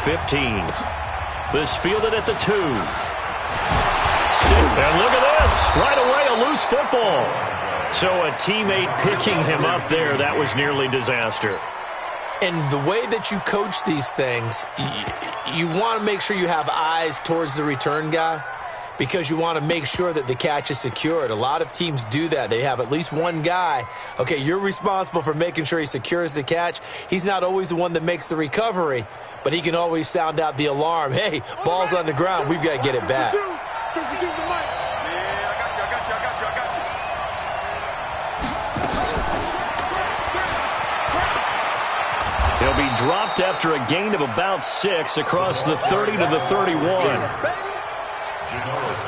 15. This fielded at the 2. And look at this. Right away, a loose football. So a teammate picking him up there, that was nearly disaster. And the way that you coach these things, you want to make sure you have eyes towards the return guy because you want to make sure that the catch is secured. A lot of teams do that. They have at least one guy. Okay, you're responsible for making sure he secures the catch. He's not always the one that makes the recovery, but he can always sound out the alarm. Hey, ball's on the ground. We've got to get it back. He'll be dropped after a gain of about 6 across the 30 to the 31.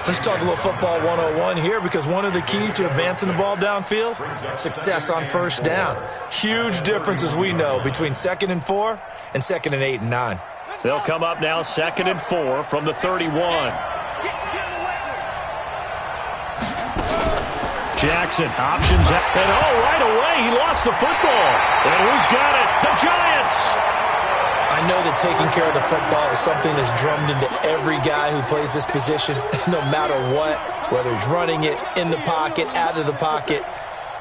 Let's talk a little football 101 here because one of the keys to advancing the ball downfield, success on first down. Huge difference, as we know, between 2nd and 4 and 2nd and 8 and 9. They'll come up now 2nd and 4 from the 31. Jackson options out. And right away, he lost the football. And who's got it? The Giants! I know that taking care of the football is something that's drummed into every guy who plays this position, no matter what, whether he's running it, in the pocket, out of the pocket.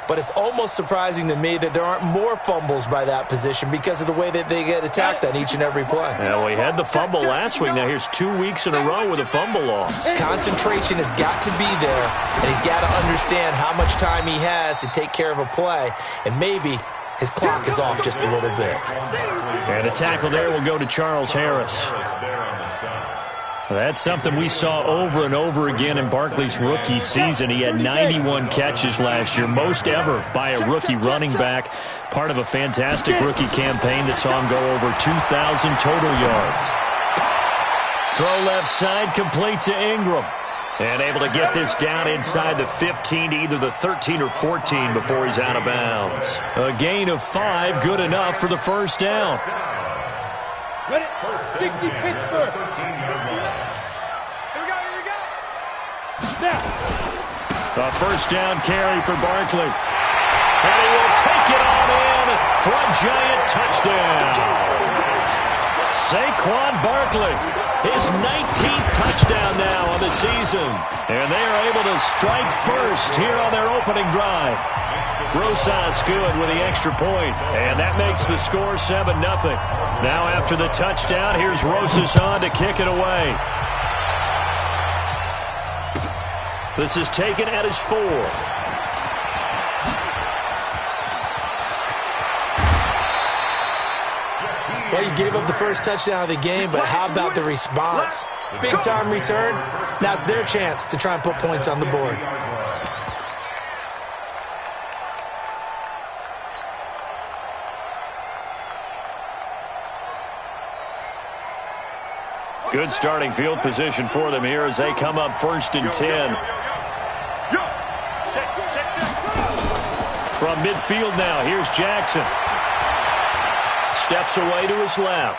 But it's almost surprising to me that there aren't more fumbles by that position because of the way that they get attacked on each and every play. Yeah, we had the fumble last week. Now here's 2 weeks in a row with a fumble loss. Concentration has got to be there, and he's got to understand how much time he has to take care of a play, and maybe his clock is off just a little bit. And a tackle there will go to Charles Harris. That's something we saw over and over again in Barkley's rookie season. He had 91 catches last year, most ever by a rookie running back, part of a fantastic rookie campaign that saw him go over 2,000 total yards. Throw left side, complete to Ingram. And able to get this down inside the 15 to either the 13 or 14 before he's out of bounds. A gain of 5, good enough for the first down. Ready? 60 Pittsburgh. A first down carry for Barkley. And he will take it on in for a giant touchdown. Saquon Barkley, his 19th touchdown now on the season. And they are able to strike first here on their opening drive. Rosas good with the extra point, and that makes the score 7-0. Now after the touchdown, here's Rosas on to kick it away. This is taken at his 4. Well, you gave up the first touchdown of the game, but how about the response? Big-time return. Now it's their chance to try and put points on the board. Good starting field position for them here as they come up 1st and 10. From midfield now, here's Jackson. Steps away to his left.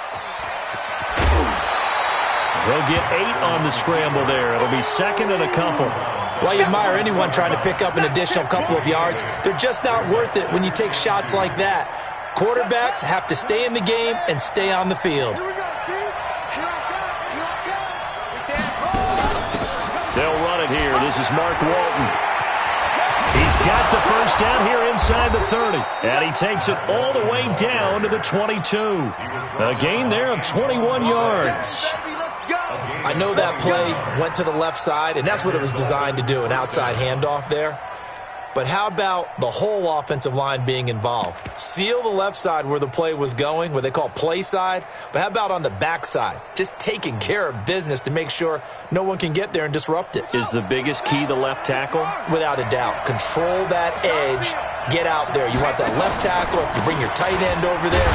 He'll get 8 on the scramble there. It'll be 2nd and a couple. While you admire anyone trying to pick up an additional couple of yards, they're just not worth it when you take shots like that. Quarterbacks have to stay in the game and stay on the field. They'll run it here. This is Mark Walton. He's got the first down here inside the 30. And he takes it all the way down to the 22. A gain there of 21 yards. I know that play went to the left side, and that's what it was designed to do, an outside handoff there. But how about the whole offensive line being involved? Seal the left side where the play was going, what they call play side. But how about on the back side? Just taking care of business to make sure no one can get there and disrupt it. Is the biggest key the left tackle? Without a doubt. Control that edge. Get out there. You want that left tackle. If you bring your tight end over there,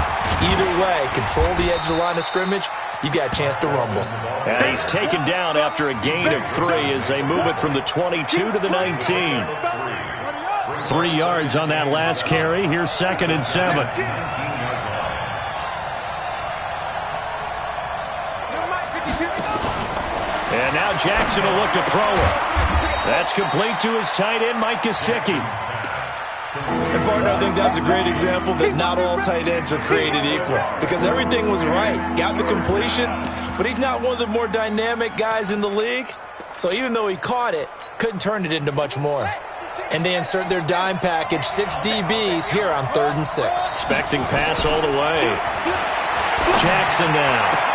either way, control the edge of the line of scrimmage. You got a chance to rumble. And he's taken down after a gain of 3 as they move it from the 22 to the 19. 3 yards on that last carry. Here's 2nd and 7. And now Jackson will look to throw it. That's complete to his tight end, Mike Gesicki. And partner, I think that's a great example that not all tight ends are created equal, because everything was right. Got the completion, but he's not one of the more dynamic guys in the league. So even though he caught it, couldn't turn it into much more. And they insert their dime package, 6 DBs here on 3rd and 6. Expecting pass all the way. Jackson now.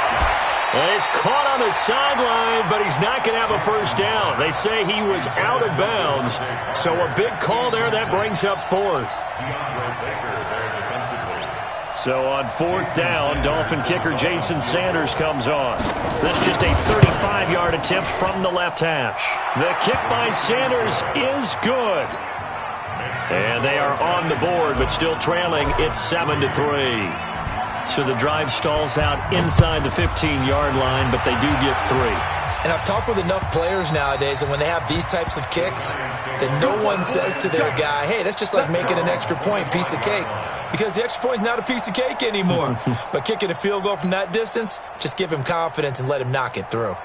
Well, he's caught on the sideline, but he's not going to have a first down. They say he was out of bounds, so a big call there that brings up 4th. So on 4th down, Dolphin kicker Jason Sanders comes on. That's just a 35-yard attempt from the left hash. The kick by Sanders is good. And they are on the board, but still trailing. It's 7-3. So the drive stalls out inside the 15-yard line, but they do get 3. And I've talked with enough players nowadays, and when they have these types of kicks, that no one says to their guy, hey, that's just like making an extra point, piece of cake. Because the extra point is not a piece of cake anymore. But kicking a field goal from that distance, just give him confidence and let him knock it through.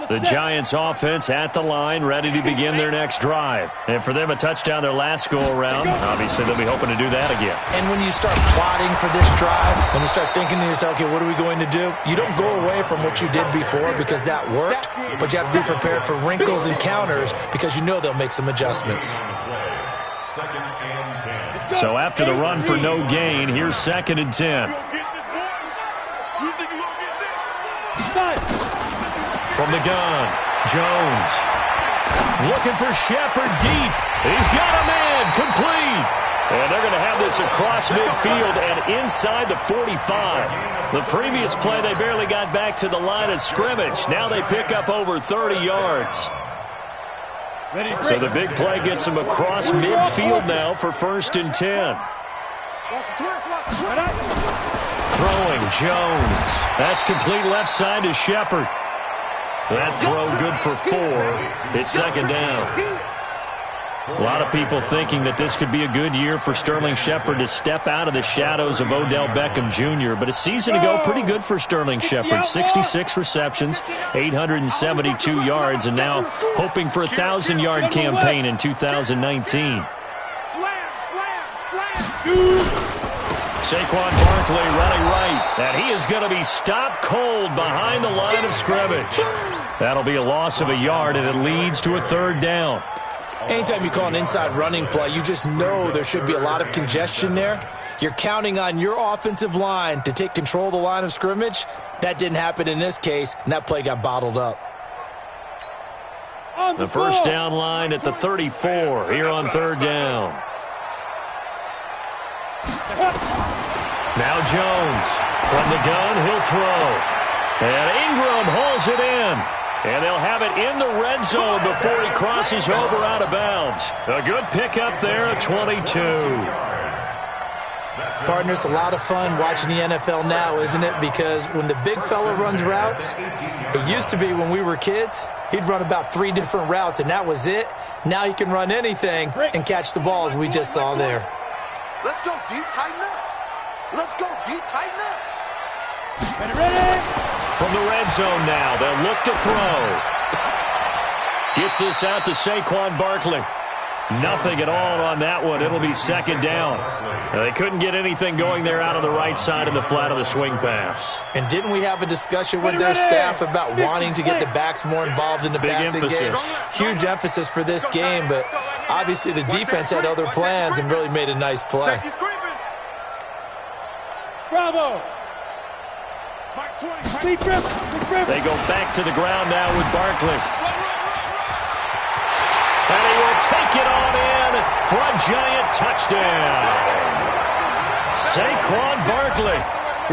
The Giants offense at the line, ready to begin their next drive. And for them, a touchdown their last go-around. Obviously, they'll be hoping to do that again. And when you start plotting for this drive, when you start thinking to yourself, okay, what are we going to do? You don't go away from what you did before because that worked, but you have to be prepared for wrinkles and counters because you know they'll make some adjustments. So after the run for no gain, here's 2nd and 10. From the gun, Jones. Looking for Shepard deep. He's got a man complete. And they're going to have this across midfield and inside the 45. The previous play, they barely got back to the line of scrimmage. Now they pick up over 30 yards. So the big play gets them across midfield now for 1st and 10. Throwing, Jones. That's complete left side to Shepard. That throw good for 4. It's 2nd down. A lot of people thinking that this could be a good year for Sterling Shepard to step out of the shadows of Odell Beckham Jr. But a season ago, pretty good for Sterling Shepard. 66 receptions, 872 yards, and now hoping for a 1,000-yard campaign in 2019. Saquon Barkley running right, and he is going to be stopped cold behind the line of scrimmage. That'll be a loss of a yard, and it leads to a 3rd down. Anytime you call an inside running play, you just know there should be a lot of congestion there. You're counting on your offensive line to take control of the line of scrimmage. That didn't happen in this case, and that play got bottled up. The first down line at the 34 here on 3rd down. Now Jones from the gun, he'll throw. And Ingram hauls it in. And they'll have it in the red zone before he crosses over out of bounds. A good pickup there at 22. Partner, it's a lot of fun watching the NFL now, isn't it? Because when the big fella runs routes, it used to be when we were kids, he'd run about 3 different routes, and that was it. Now he can run anything and catch the ball, as we just saw there. Let's go deep, tighten up. Let's go deep, tighten up. Ready? From the red zone now, they'll look to throw. Gets this out to Saquon Barkley. Nothing at all on that one. It'll be 2nd down. Now, they couldn't get anything going there out on the right side of the flat of the swing pass. And didn't we have a discussion with their staff about wanting to get the backs more involved in the passing game? Huge emphasis for this game, but obviously the defense had other plans and really made a nice play. Bravo. They go back to the ground now with Barkley. And he will take it on in for a giant touchdown. Saquon Barkley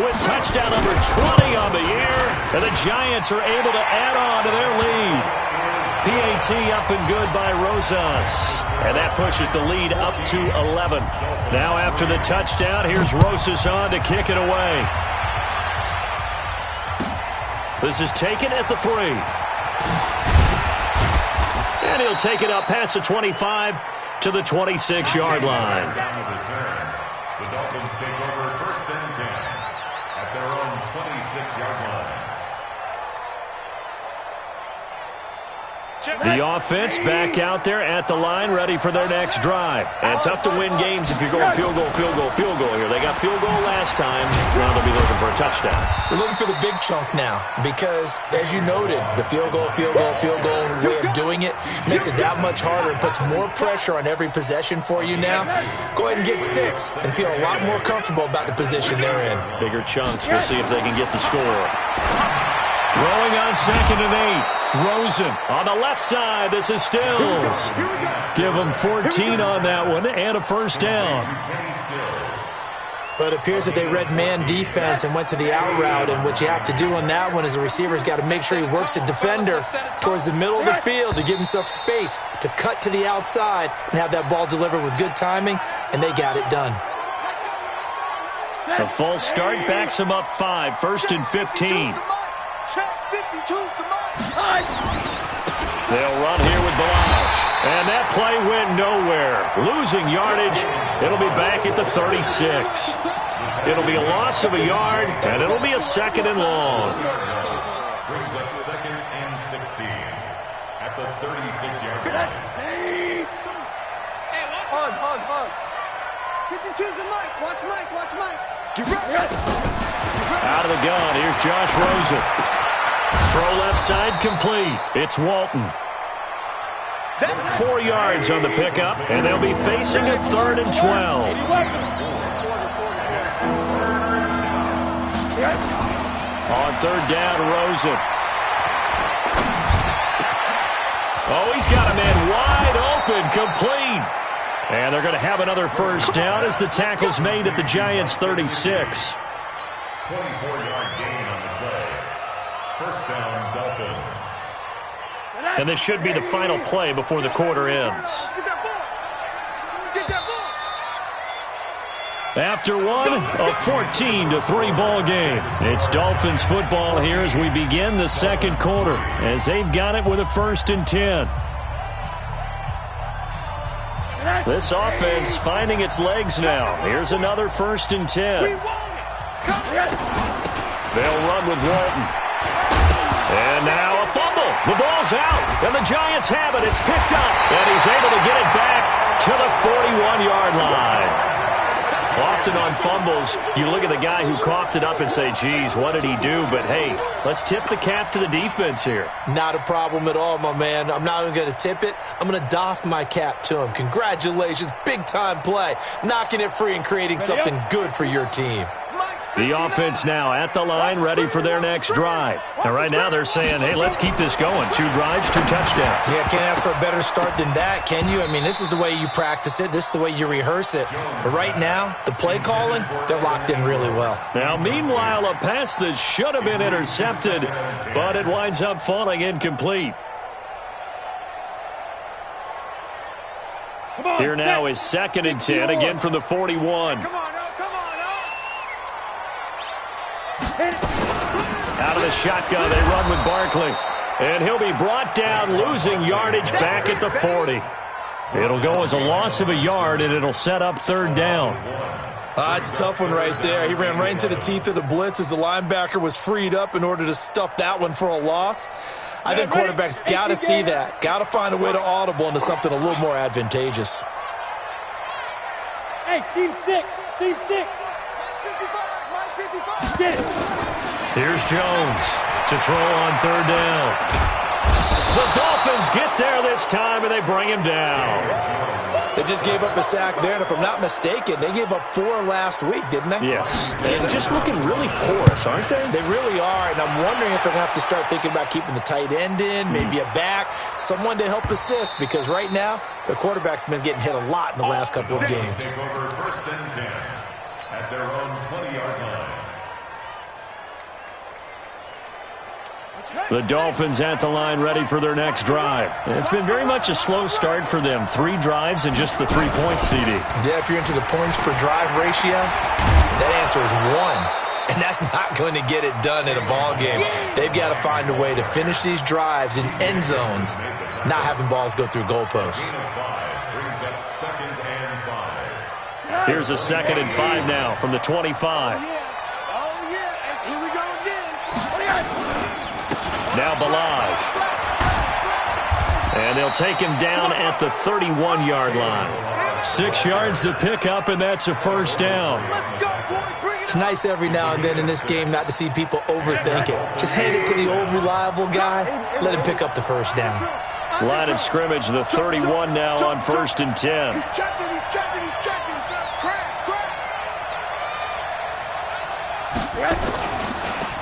with touchdown number 20 on the year. And the Giants are able to add on to their lead. PAT up and good by Rosas. And that pushes the lead up to 11. Now after the touchdown, here's Rosas on to kick it away. This is taken at the 3. And he'll take it up past the 25 to the 26-yard line. The Dolphins take over 1st and 10 at their own 26-yard line. The offense back out there at the line, ready for their next drive. And tough to win games if you're going field goal, field goal, field goal here. They got field goal last time. Now they'll be looking for a touchdown. They're looking for the big chunk now because, as you noted, the field goal way of doing it makes it that much harder and puts more pressure on every possession for you now. Go ahead and get 6 and feel a lot more comfortable about the position they're in. Bigger chunks. We'll see if they can get the score. Throwing on 2nd and 8. Rosen on the left side. This is Stills. Give them 14 on that one and a first down. But it appears that they read man defense and went to the out route, and what you have to do on that one is the receiver's got to make sure he works the defender towards the middle of the field to give himself space to cut to the outside and have that ball delivered with good timing, and they got it done. The false start backs him up 5, 1st and 15. They'll run here with Balaj. And that play went nowhere. Losing yardage. It'll be back at the 36. It'll be a loss of a yard, and it'll be a 2nd and long. Brings up 2nd and 16 at the 36-yard line. Hug. 52's the mic. Watch Mike. Get ready. Out of the gun, here's Josh Rosen. Throw left side complete. It's Walton. 4 yards on the pickup, and they'll be facing a 3rd and 12. On 3rd down, Rosen. Oh, he's got a man wide open, complete. And they're going to have another first down as the tackle's made at the Giants' 36. 24-yard gain on the play. First down, Dolphins. And this should be the final play before the quarter ends. Get that ball. After one, a 14-3 ball game. It's Dolphins football here as we begin the second quarter, as they've got it with a 1st and 10. This offense finding its legs now. Here's another 1st and 10. They'll run with Walton. And now a fumble. The ball's out, and the Giants have it. It's picked up, and he's able to get it back to the 41-yard line. Often on fumbles, you look at the guy who coughed it up and say, geez, what did he do? But, hey, let's tip the cap to the defense here. Not a problem at all, my man. I'm not even going to tip it. I'm going to doff my cap to him. Congratulations. Big-time play. Knocking it free and creating something good for your team. The offense now at the line, ready for their next drive. And right now they're saying, hey, let's keep this going. 2 drives, 2 touchdowns. Yeah, can't ask for a better start than that, can you? I mean, this is the way you practice it. This is the way you rehearse it. But right now, the play calling, they're locked in really well. Now, meanwhile, a pass that should have been intercepted, but it winds up falling incomplete. Here now is 2nd and 10, again from the 41. Out of the shotgun, they run with Barkley. And he'll be brought down, losing yardage back at the 40. It'll go as a loss of a yard, and it'll set up 3rd down. It's a tough one right there. He ran right into the teeth of the blitz as the linebacker was freed up in order to stuff that one for a loss. I think quarterbacks got to see that. Got to find a way to audible into something a little more advantageous. Hey, Team 6. Get it. Here's Jones to throw on 3rd down. The Dolphins get there this time, and they bring him down. They just gave up a sack there, and if I'm not mistaken, they gave up 4 last week, didn't they? Yes. And just looking really porous, aren't they? They really are, and I'm wondering if they're going to have to start thinking about keeping the tight end in, maybe a back, someone to help assist, because right now, their quarterback's been getting hit a lot in the last couple of games. Take over 1st and 10 at their own 20-yard line. The Dolphins at the line, ready for their next drive. It's been very much a slow start for them. 3 drives and just the 3 points, CD. Yeah, if you're into the points per drive ratio, that answer is 1. And that's not going to get it done in a ball game. They've got to find a way to finish these drives in end zones, not having balls go through goalposts. Here's a 2nd and 5 now from the 25. Now Balaj. And they'll take him down at the 31-yard line. 6 yards to pick up, and that's a first down. It's nice every now and then in this game not to see people overthink it. Just hand it to the old reliable guy. Let him pick up the first down. Line of scrimmage, the 31 now on 1st and 10. He's checking, he's checking, he's checking. Crash.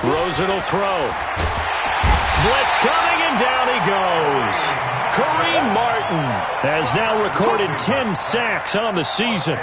Rosen will throw. Blitz coming, and down he goes. Kareem Martin has now recorded 10 sacks on the season.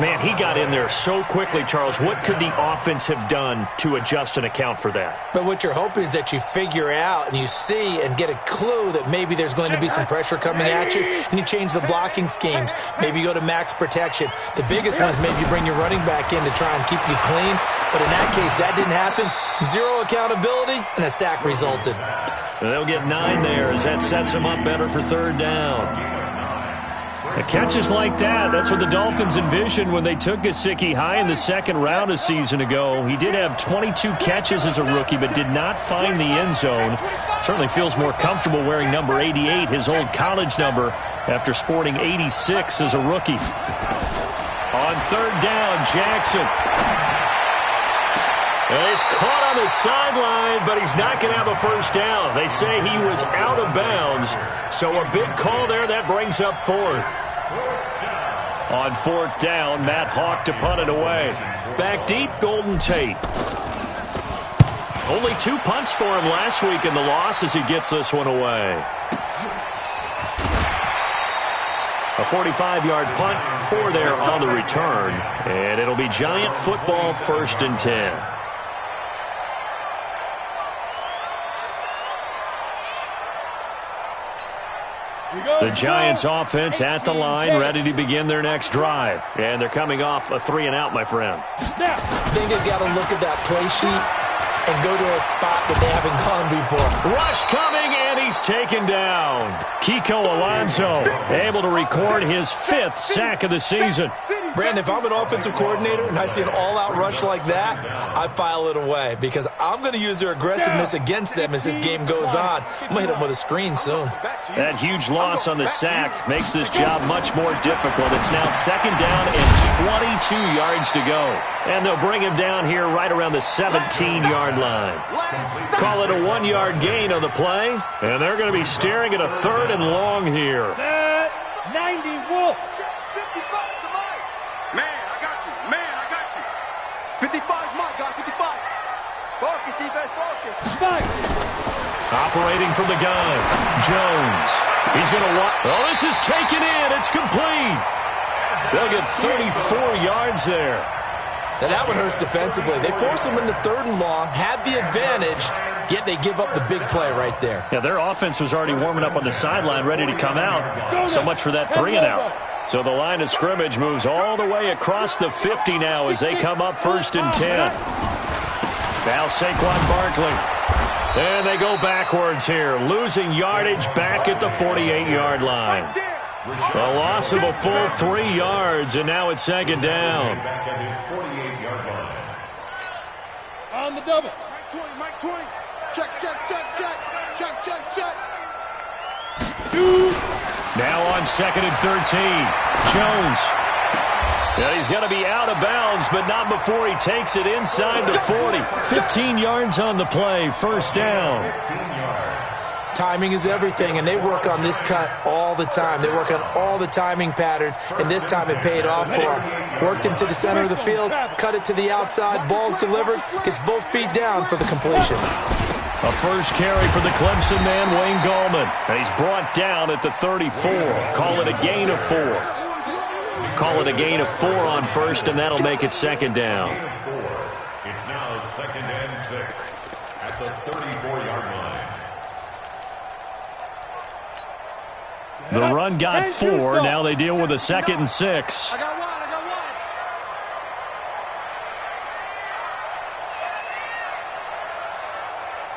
Man, he got in there so quickly, Charles. What could the offense have done to adjust and account for that? But what you're hoping is that you figure out and you see and get a clue that maybe there's going to be some pressure coming at you, and you change the blocking schemes. Maybe you go to max protection. The biggest one is maybe you bring your running back in to try and keep you clean. But in that case, that didn't happen. 0 accountability, and a sack resulted. And they'll get 9 there as that sets them up better for 3rd down. Catches like that, that's what the Dolphins envisioned when they took Gesicki high in the 2nd round a season ago. He did have 22 catches as a rookie, but did not find the end zone. Certainly feels more comfortable wearing number 88, his old college number, after sporting 86 as a rookie. On 3rd down, Jackson. And he's caught on the sideline, but he's not going to have a first down. They say he was out of bounds, so a big call there. That brings up 4th. On 4th down, Matt Hawk to punt it away. Back deep, Golden Tate. Only 2 punts for him last week in the loss as he gets this one away. A 45-yard punt, 4 there on the return, and it'll be Giant football, 1st and 10. The Giants offense at the line, ready to begin their next drive. And they're coming off a 3-and-out, my friend. I think they've got to look at that play sheet and go to a spot that they haven't gone before. Rush coming, and he's taken down. Kiko Alonso able to record his 5th sack of the season. Brandon, if I'm an offensive coordinator and I see an all-out rush like that, I file it away because I'm going to use their aggressiveness against them as this game goes on. I'm going to hit them with a screen soon. That huge loss on the sack makes this job much more difficult. It's now 2nd down and 22 yards to go. And they'll bring him down here right around the 17-yard line. Call it a 1-yard gain on the play. And they're going to be staring at a 3rd and long here. 90 Wolf. 55 to Mike. Man, I got you. Man, I got you. 55 Mike, guy. 55. Focus, defense, focus. Mike. Operating from the gun, Jones. He's going to walk. Oh, this is taken in. It's complete. They'll get 34 yards there. Now that one hurts defensively. They force them into 3rd and long, had the advantage, yet they give up the big play right there. Yeah, their offense was already warming up on the sideline, ready to come out. So much for that 3-and-out. So the line of scrimmage moves all the way across the 50 now as they come up 1st and 10. Now Saquon Barkley. And they go backwards here, losing yardage back at the 48-yard line. A loss of a full 3 yards, and now it's 2nd down. Back at his 48-yard line. On the double. Mike 20, Mike 20. Check, check, check, check. Check, check, check. Now on 2nd and 13, Jones. Yeah, he's going to be out of bounds, but not before he takes it inside the 40. 15 yards on the play, 1st down. 15 yards. Timing is everything, and they work on this cut all the time. They work on all the timing patterns, and this time it paid off for them. Worked him to the center of the field, cut it to the outside, ball's delivered, gets both feet down for the completion. A first carry for the Clemson man, Wayne Gallman. And he's brought down at the 34. Call it a gain of 4. Call it a gain of 4 on 1st, and that'll make it 2nd down. It's now 2nd and 6 at the 34-yard line. The run got 4. Now they deal with a 2nd and 6. I got one, I got one.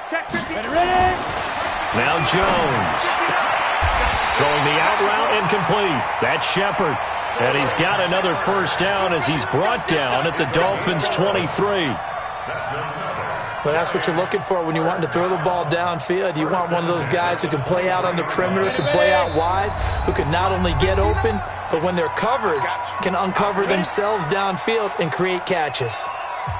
Check 50. Ready? Now Jones. Throwing the out route incomplete. That's Shepard. And he's got another 1st down as he's brought down at the Dolphins' 23. That's another Well, that's what you're looking for when you're wanting to throw the ball downfield. You want one of those guys who can play out on the perimeter, can play out wide, who can not only get open, but when they're covered, can uncover themselves downfield and create catches.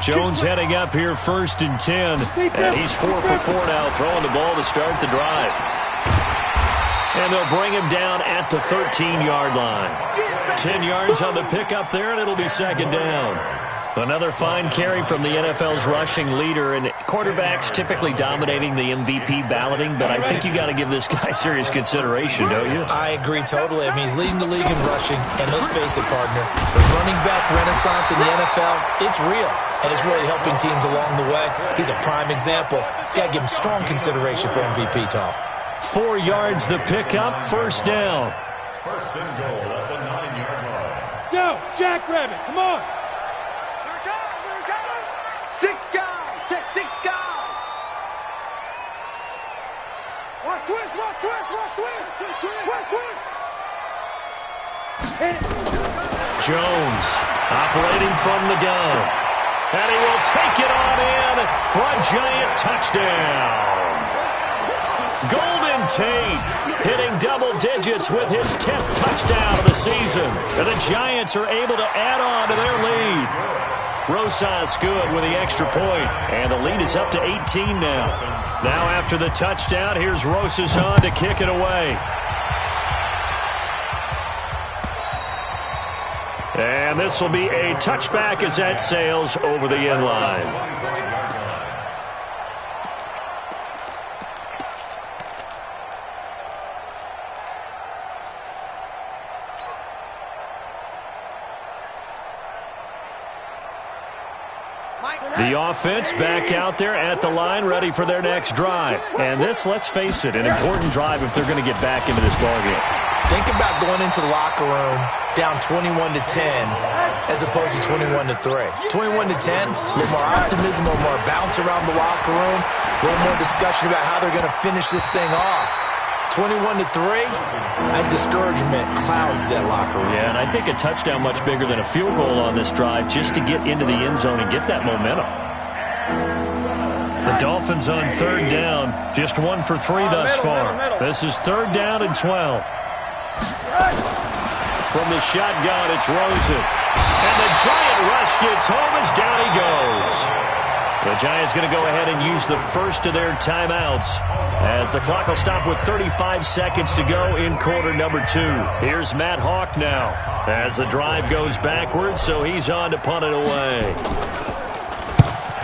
Jones heading up here 1st and 10, and he's 4 for 4 now, throwing the ball to start the drive. And they'll bring him down at the 13-yard line. 10 yards on the pickup there, and it'll be 2nd down. Another fine carry from the NFL's rushing leader, and quarterbacks typically dominating the MVP balloting, but I think you got to give this guy serious consideration, don't you? I agree totally. I mean, he's leading the league in rushing, and let's face it, partner, the running back renaissance in the NFL, it's real, and it's really helping teams along the way. He's a prime example. Got to give him strong consideration for MVP talk. 4 yards the pickup, 1st down. 1st and goal at the 9-yard line. Go, Jackrabbit, come on. 6 guys. Check 6 guys. Watch twist. Jones operating from the gun. And he will take it on in for a giant touchdown. Golden Tate hitting double digits with his 10th touchdown of the season. And the Giants are able to add on to their lead. Rosas good with the extra point, and the lead is up to 18 now. Now after the touchdown, here's Rosas on to kick it away. And this will be a touchback as that sails over the end line. The offense back out there at the line, ready for their next drive. And this, let's face it, an important drive if they're going to get back into this ballgame. Think about going into the locker room down 21-10 as opposed to 21-3. 21-10, a little more optimism, a little more bounce around the locker room, a little more discussion about how they're going to finish this thing off. 21-3, and discouragement clouds that locker room. Yeah, and I think a touchdown much bigger than a field goal on this drive just to get into the end zone and get that momentum. The Dolphins on 3rd down, just 1 for 3 thus far. This is 3rd down and 12. From the shotgun, it's Rosen. And the giant rush gets home as down he goes. The Giants going to go ahead and use the first of their timeouts as the clock will stop with 35 seconds to go in quarter number 2. Here's Matt Hawk now as the drive goes backwards, so he's on to punt it away.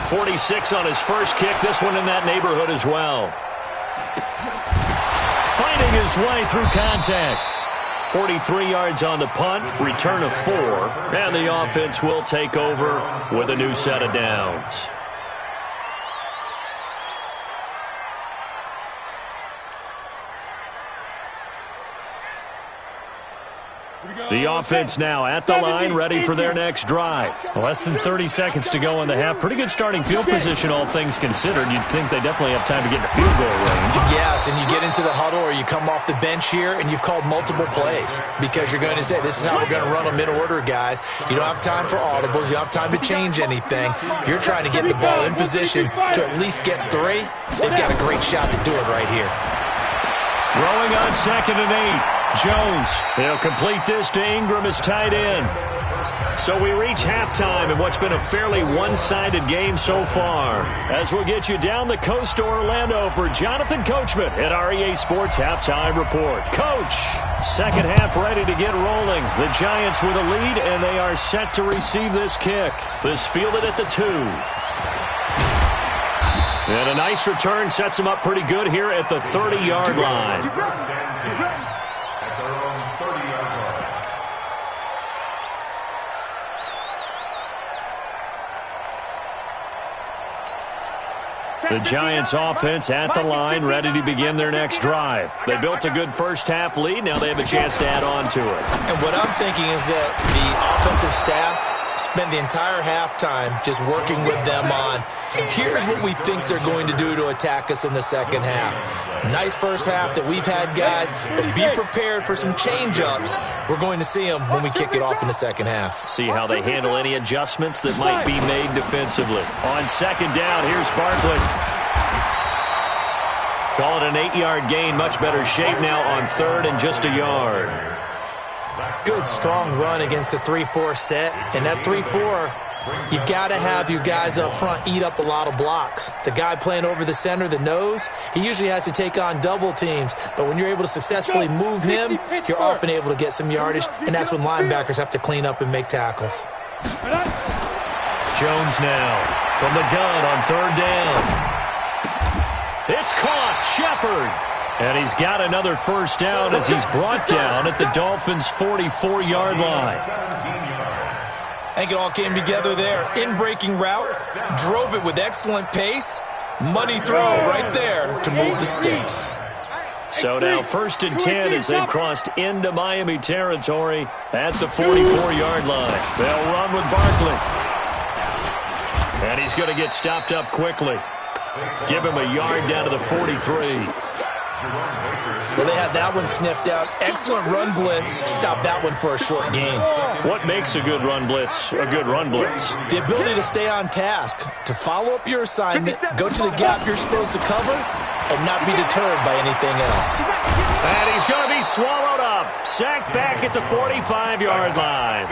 46 on his first kick, this one in that neighborhood as well. Fighting his way through contact. 43 yards on the punt, return of 4, and the offense will take over with a new set of downs. The offense now at the line, ready for their next drive. Less than 30 seconds to go in the half. Pretty good starting field position, all things considered. You'd think they definitely have time to get in the field goal range. Yes, and you get into the huddle or you come off the bench here and you've called multiple plays because you're going to say, this is how we're going to run them in order, guys. You don't have time for audibles. You don't have time to change anything. You're trying to get the ball in position to at least get 3. They've got a great shot to do it right here. Throwing on 2nd and 8. Jones, he'll complete this to Ingram as tight end. So we reach halftime in what's been a fairly one-sided game so far. As we'll get you down the coast to Orlando for Jonathan Coachman at our EA Sports Halftime Report. Coach, second half ready to get rolling. The Giants with a lead, and they are set to receive this kick. This fielded at the 2. And a nice return sets them up pretty good here at the 30-yard line. The Giants offense at the line, ready to begin their next drive. They built a good first half lead. Now they have a chance to add on to it. And what I'm thinking is that the offensive staff spent the entire halftime just working with them on, here's what we think they're going to do to attack us in the second half. Nice first half that we've had, guys, but be prepared for some change-ups We're going to see them when we kick it off in the second half. See how they handle any adjustments that might be made defensively. On second down, here's Barkley. Call it an 8-yard gain. Much better shape now on third and just a yard. Good, strong run against the 3-4 set. And that 3-4, you got to have your guys up front eat up a lot of blocks. The guy playing over the center, the nose, he usually has to take on double teams. But when you're able to successfully move him, you're often able to get some yardage. And that's when linebackers have to clean up and make tackles. Jones now from the gun on third down. It's caught. Shepard. And he's got another first down as he's brought down at the Dolphins' 44-yard line. I think it all came together there. In-breaking route, drove it with excellent pace. Money throw right there to move the sticks. So now 1st and 10 as they've crossed into Miami territory at the 44-yard line. They'll run with Barkley. And he's going to get stopped up quickly. Give him a yard down to the 43. Well, they had that one sniffed out. Excellent run blitz. Stop that one for a short gain. What makes a good run blitz a good run blitz? The ability to stay on task, to follow up your assignment, go to the gap you're supposed to cover, and not be deterred by anything else. And he's going to be swallowed up. Sacked back at the 45-yard line.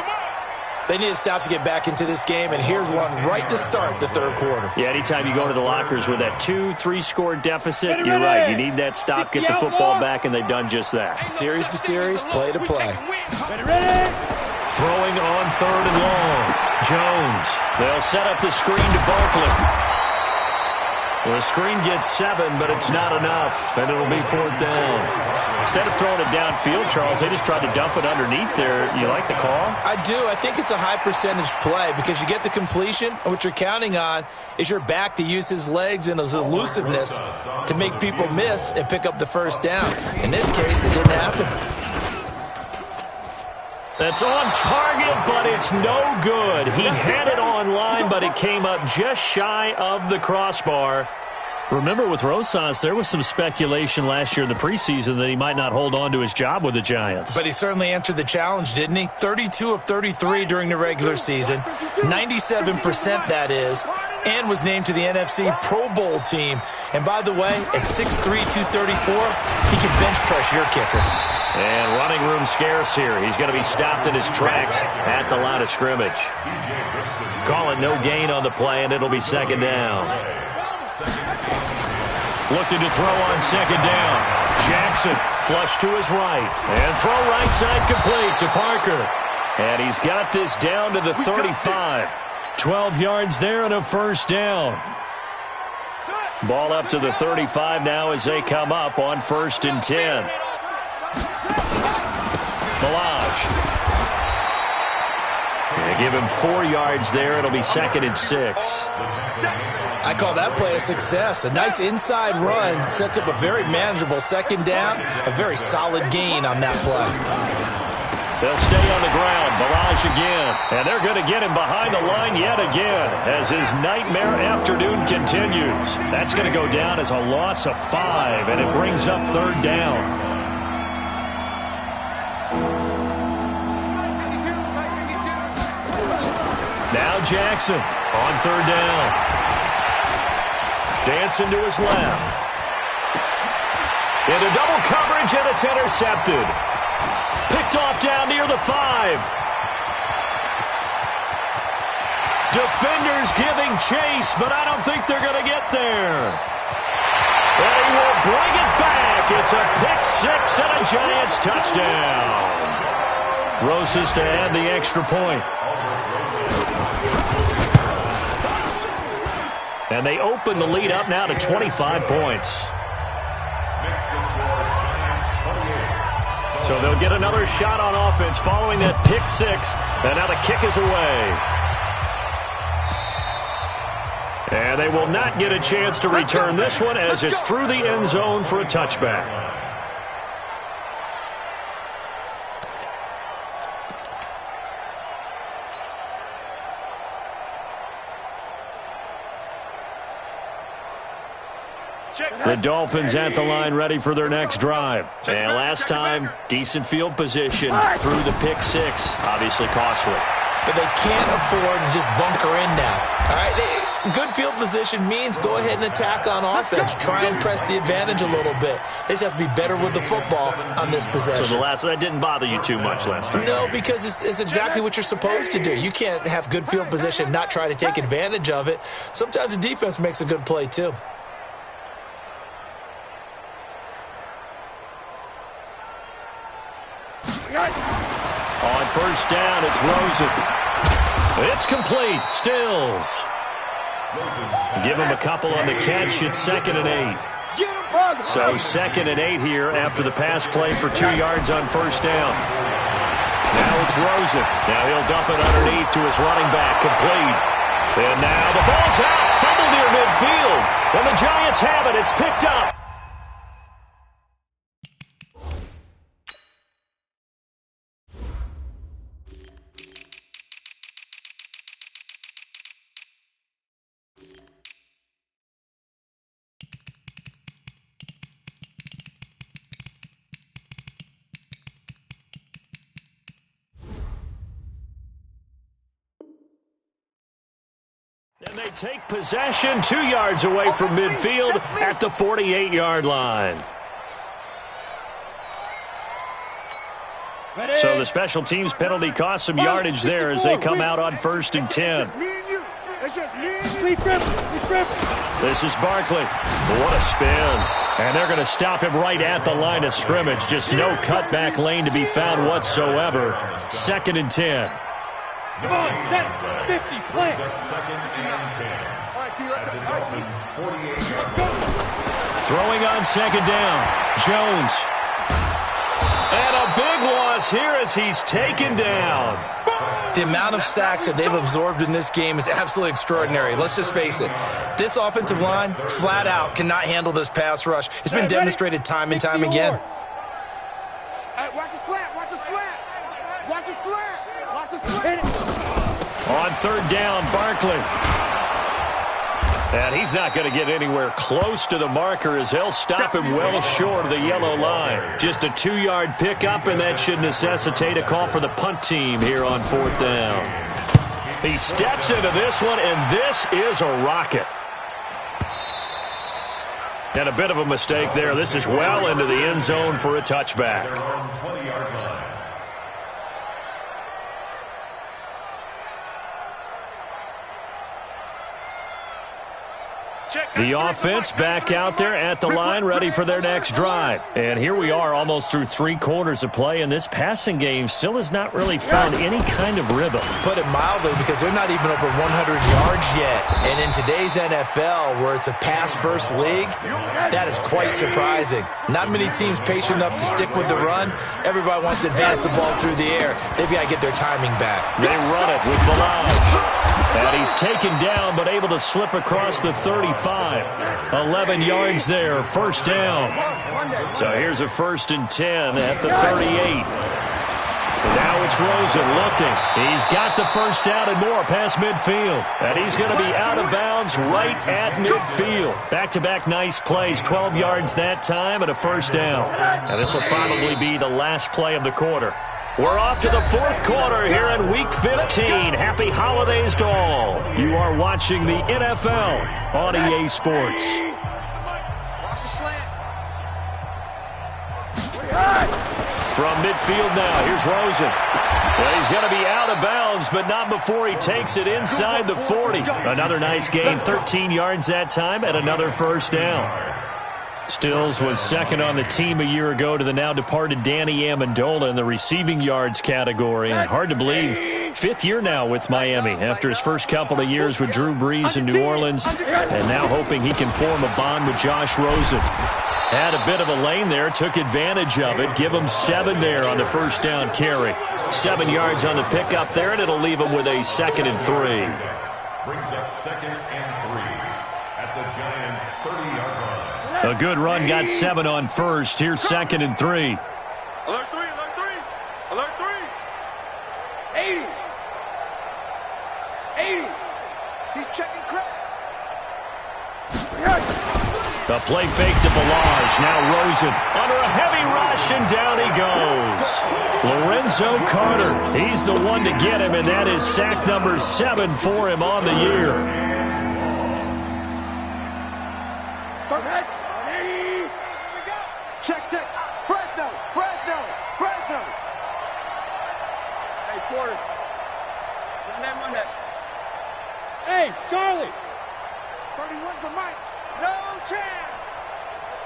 They need to stop to get back into this game, and here's one right to start the third quarter. Yeah, anytime you go to the lockers with that 2-3 score deficit, you're right. You need that stop, get the football back, and they've done just that. Series to series, play to play. Throwing on third and long. Jones. They'll set up the screen to Barkley. Well, the screen gets 7, but it's not enough, and it'll be 4th down. Instead of throwing it downfield, Charles, they just tried to dump it underneath there. You like the call? I do. I think it's a high percentage play because you get the completion, and what you're counting on is your back to use his legs and his elusiveness to make people miss and pick up the first down. In this case, it didn't happen. That's on target, but it's no good. He had it on line, but it came up just shy of the crossbar. Remember, with Rosas, there was some speculation last year in the preseason that he might not hold on to his job with the Giants. But he certainly answered the challenge, didn't he? 32 of 33 during the regular season, 97% that is, and was named to the NFC Pro Bowl team. And by the way, at 6'3", 234, he can bench press your kicker. And running room scarce here. He's going to be stopped in his tracks at the line of scrimmage. Call it no gain on the play, and it'll be second down. Looking to throw on second down. Jackson flush to his right. And throw right side complete to Parker. And he's got this down to the 35. 12 yards there and a first down. Ball up to the 35 now as they come up on 1st and 10. Balaj. They give him 4 yards there. It'll be 2nd and 6. I call that play a success. A nice inside run sets up a very manageable second down. A very solid gain on that play. They'll stay on the ground. Balaj again. And they're going to get him behind the line yet again as his nightmare afternoon continues. That's going to go down as a loss of 5, and it brings up 3rd down. Now Jackson on 3rd down. Dancing to his left. Into double coverage, and it's intercepted. Picked off down near the 5. Defenders giving chase, but I don't think they're going to get there. And he will bring it back. It's a pick 6 and a Giants touchdown. Rosas to add the extra point. And they open the lead up now to 25 points. So they'll get another shot on offense following that pick 6. And now the kick is away. And they will not get a chance to return this one as it's through the end zone for a touchback. The Dolphins at the line ready for their next drive. And last time, decent field position through the pick six. Obviously costly. But they can't afford to just bunker in now. All right, good field position means go ahead and attack on offense. Try and press the advantage a little bit. They just have to be better with the football on this possession. So that didn't bother you too much last time? No, because it's exactly what you're supposed to do. You can't have good field position, not try to take advantage of it. Sometimes the defense makes a good play, too. On first down, it's Rosen. It's complete. Stills. Give him a couple on the catch. It's 2nd and 8. So 2nd and 8 here after the pass play for 2 yards on first down. Now it's Rosen. Now he'll dump it underneath to his running back. Complete. And now the ball's out. Fumble near midfield. And the Giants have it. It's picked up. And they take possession 2 yards away from midfield at the 48-yard line. So the special teams penalty cost some yardage there as they come out on 1st and 10. This is Barkley. What a spin. And they're going to stop him right at the line of scrimmage. Just no cutback lane to be found whatsoever. 2nd and 10. Come on, set 50, play. 2nd and 10. All right, T, let's go. 48-yard line. Throwing on 2nd down. Jones. And a big loss here as he's taken down. The amount of sacks that they've absorbed in this game is absolutely extraordinary. Let's just face it. This offensive line, flat out, cannot handle this pass rush. It's been demonstrated time and time again. Hey, watch the slant, watch the slant. Watch the slant, watch the slant. On 3rd down, Barkley. And he's not going to get anywhere close to the marker as he'll stop him well short of the yellow line. Just a 2-yard pickup, and that should necessitate a call for the punt team here on 4th down. He steps into this one, and this is a rocket. And a bit of a mistake there. This is well into the end zone for a touchback. 20-yard line. The offense back out there at the line ready for their next drive. And here we are almost through 3 quarters of play, and this passing game still has not really found any kind of rhythm. Put it mildly, because they're not even over 100 yards yet. And in today's NFL, where it's a pass-first league, that is quite surprising. Not many teams patient enough to stick with the run. Everybody wants to advance the ball through the air. They've got to get their timing back. They run it with Balaj. And he's taken down, but able to slip across the 35. 11 yards there, 1st down. So here's a 1st and 10 at the 38. And now it's Rosen looking. He's got the 1st down and more past midfield. And he's going to be out of bounds right at midfield. Back-to-back nice plays, 12 yards that time and a 1st down. And this will probably be the last play of the quarter. We're off to the 4th quarter here in Week 15. Happy holidays to all. You are watching the NFL on EA Sports. Watch the slant. From midfield now, here's Rosen. Well, he's going to be out of bounds, but not before he takes it inside the 40. Another nice gain, 13 yards that time, and another 1st down. Stills was 2nd on the team a year ago to the now-departed Danny Amendola in the receiving yards category. And hard to believe, 5th year now with Miami after his first couple of years with Drew Brees in New Orleans, and now hoping he can form a bond with Josh Rosen. Had a bit of a lane there, took advantage of it. Give him 7 there on the 1st down carry. 7 yards on the pickup there, and it'll leave him with a 2nd and 3. Brings up 2nd and 3 at the Giants' 30-yard line. A good run, got 7 on 1st. Here's 2nd and 3. Alert 3, alert 3. Alert 3. 80. 80. He's checking crap. The play fake to Balazs. Now Rosen under a heavy rush, and down he goes. Lorenzo Carter, he's the one to get him, and that is sack number 7 for him on the year. Check, check. Fresno. Hey, quarter. Run that. Hey, Charlie. 31's the mic. No chance.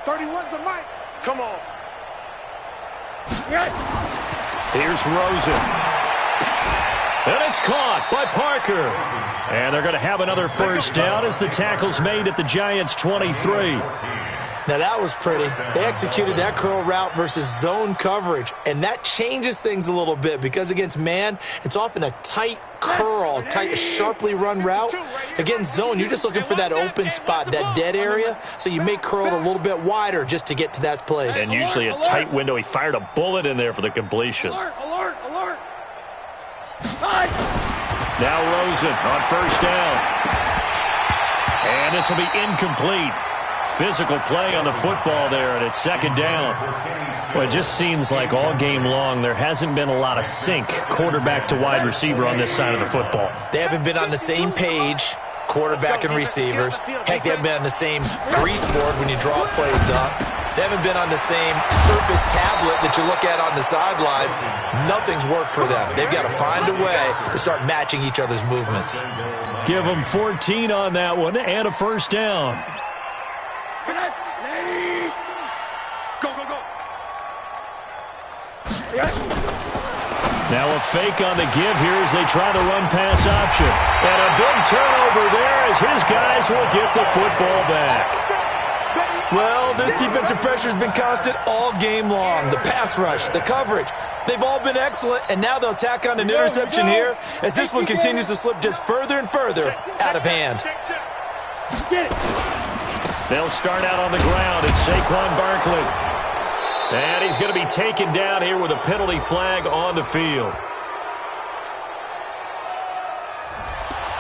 31's the mic. Come on. Here's Rosen. And it's caught by Parker. And they're going to have another first down as the tackle's made at the Giants' 23. Now, that was pretty. They executed that curl route versus zone coverage, and that changes things a little bit because against man, it's often a tight curl, tight, sharply run route. Against zone, you're just looking for that open spot, that dead area, so you make curl a little bit wider just to get to that place. And usually a tight window. He fired a bullet in there for the completion. Alert. Now Rosen on first down. And this will be incomplete. Physical play on the football there, and it's second down. Well, it just seems like all game long there hasn't been a lot of sync quarterback to wide receiver on this side of the football. They haven't been on the same page, quarterback and receivers. Heck, they haven't been on the same grease board when you draw plays up. They haven't been on the same Surface tablet that you look at on the sidelines. Nothing's worked for them. They've got to find a way to start matching each other's movements. Give them 14 on that one and a first down. Go. Now a fake on the give here as they try the run-pass option. And a big turnover there as his guys will get the football back. Well, this defensive pressure has been constant all game long. The pass rush, the coverage, they've all been excellent, and now they'll tack on an interception here as this one continues to slip just further and further out of hand. Get it. They'll start out on the ground. It's Saquon Barkley. And he's going to be taken down here with a penalty flag on the field.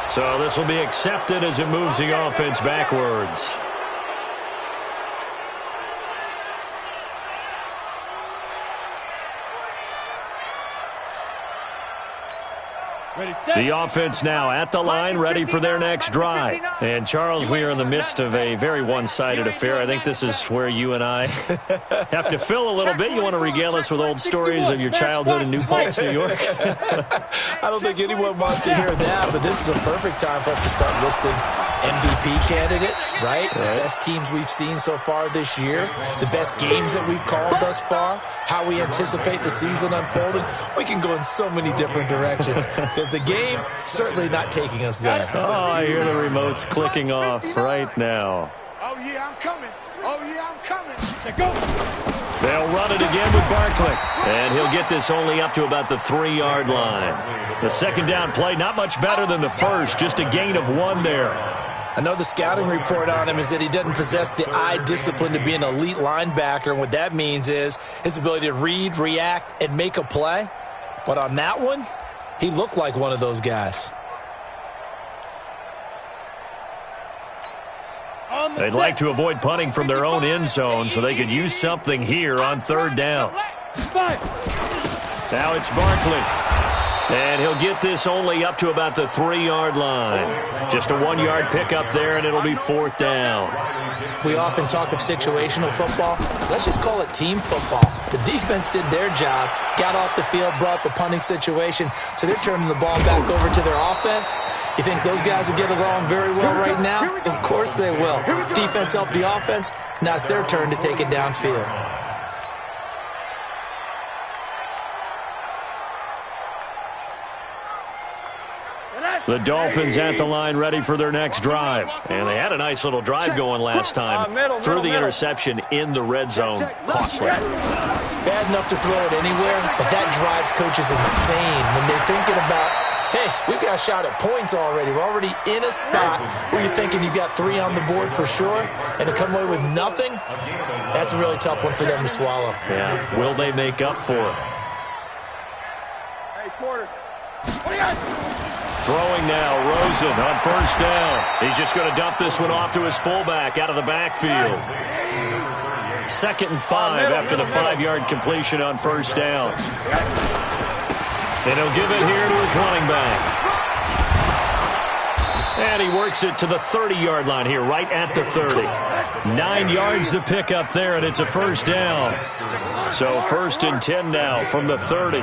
So this will be accepted as it moves the offense backwards. The offense now at the line, ready for their next drive. And, Charles, we are in the midst of a very one-sided affair. I think this is where you and I have to fill a little bit. You want to regale us with old stories of your childhood in New Paltz, New York? I don't think anyone wants to hear that, but this is a perfect time for us to start listing MVP candidates, right? The best teams we've seen so far this year, the best games that we've called thus far, how we anticipate the season unfolding. We can go in so many different directions because the game certainly not taking us there. Oh, I hear the remotes clicking off right now. Oh, yeah, I'm coming. Go. They'll run it again with Barkley. And he'll get this only up to about the 3-yard line. The second down play, not much better than the first, just a gain of 1 there. I know the scouting report on him is that he doesn't possess the eye discipline to be an elite linebacker, and what that means is his ability to read, react, and make a play. But on that one, he looked like one of those guys. They'd like to avoid punting from their own end zone so they could use something here on third down. Now it's Barkley. And he'll get this only up to about the 3-yard line. Just a 1-yard pickup there, and it'll be fourth down. We often talk of situational football. Let's just call it team football. The defense did their job, got off the field, brought the punting situation, so they're turning the ball back over to their offense. You think those guys will get along very well right now? Of course they will. Defense helped the offense. Now it's their turn to take it downfield. The Dolphins at the line ready for their next drive. And they had a nice little drive going last time. Threw the interception in the red zone. Costly. Bad enough to throw it anywhere, but that drives coaches insane when they're thinking about, hey, we've got a shot at points already. We're already in a spot where you're thinking you've got 3 on the board for sure, and to come away with nothing, that's a really tough one for them to swallow. Yeah, will they make up for it? Hey, quarter. What do you got? Throwing now, Rosen on first down. He's just going to dump this one off to his fullback out of the backfield. 2nd and 5 after the 5-yard completion on first down. And he'll give it here to his running back. And he works it to the 30-yard line here, right at the 30. 9 yards to pick up there, and it's a first down. So 1st and 10 now from the 30.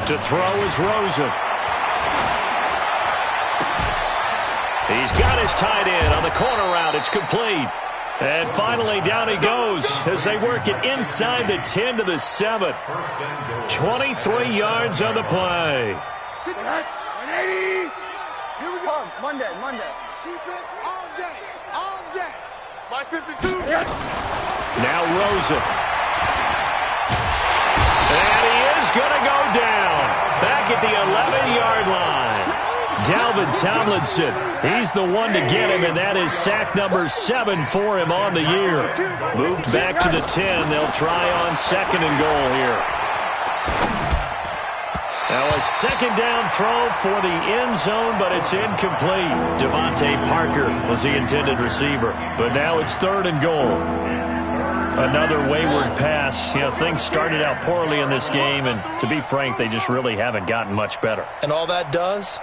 To throw is Rosen. He's got his tight end on the corner route. It's complete. And finally, down he goes as they work it inside the 10 to the 7. 23 yards on the play. 180. Here we go. Monday. Defense all day. My 52. Now Rosen. And he is going to go down. Back at the 11-yard line. Dalvin Tomlinson, he's the one to get him, and that is sack number 7 for him on the year. Moved back to the 10. They'll try on 2nd and goal here. Now a 2nd down throw for the end zone, but it's incomplete. Devontae Parker was the intended receiver, but now it's 3rd and goal. Another wayward pass. You know, things started out poorly in this game, and to be frank, they just really haven't gotten much better. And all that does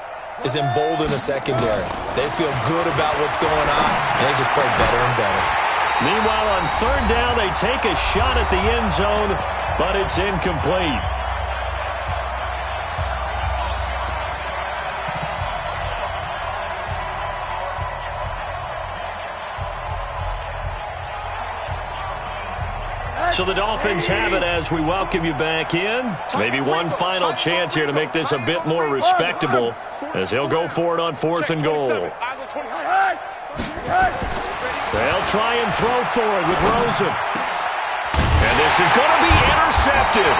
is embolden the secondary. They feel good about what's going on, and they just play better and better. Meanwhile, on 3rd down, they take a shot at the end zone, but it's incomplete. So the Dolphins have it as we welcome you back in. Maybe one final chance here to make this a bit more respectable as he'll go for it on 4th and goal. They'll try and throw for it with Rosen. And this is going to be intercepted.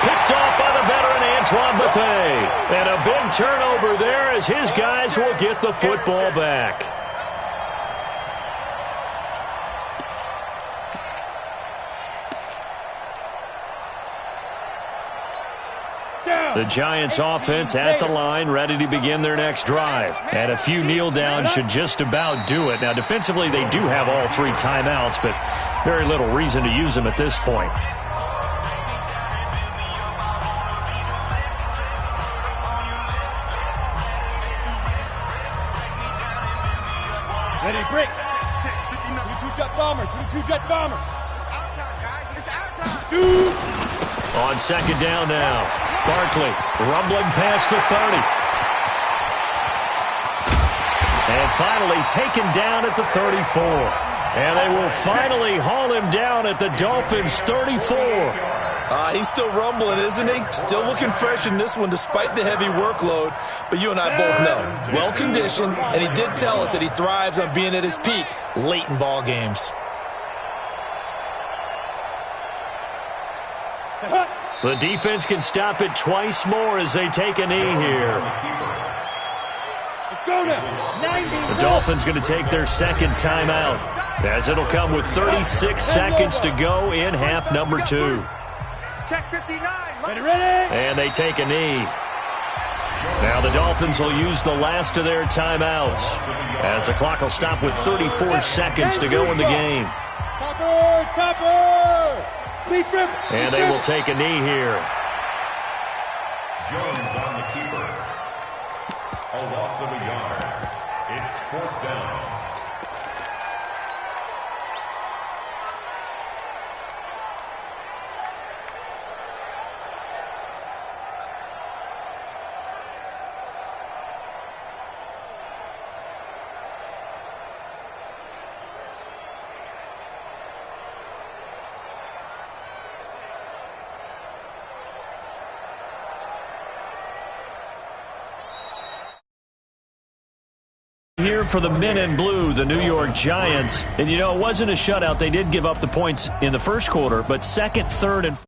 Picked off by the veteran Antoine Bethea. And a big turnover there as his guys will get the football back. The Giants offense at the line, ready to begin their next drive. And a few kneel downs should just about do it. Now, defensively, they do have all 3 timeouts, but very little reason to use them at this point. Ready, break. 22-jet bomber. 22-jet bomber. It's our time, guys. It's our time. Shoot. On 2nd down now. Barkley rumbling past the 30. And finally taken down at the 34. And they will finally haul him down at the Dolphins' 34. He's still rumbling, isn't he? Still looking fresh in this one despite the heavy workload. But you and I both know, well-conditioned, and he did tell us that he thrives on being at his peak late in ball games. The defense can stop it twice more as they take a knee here. Let's go now. 90. The Dolphins going to take their 2nd timeout as it'll come with 36 seconds to go in half number 2. Check 59. Ready. And they take a knee. Now the Dolphins will use the last of their timeouts as the clock will stop with 34 seconds to go in the game. Topper. And they will take a knee here. Jones on the keeper. A loss of a yard. It's 4th down. Here for the men in blue, the New York Giants. And, you know, it wasn't a shutout. They did give up the points in the first quarter, but 2nd, 3rd, and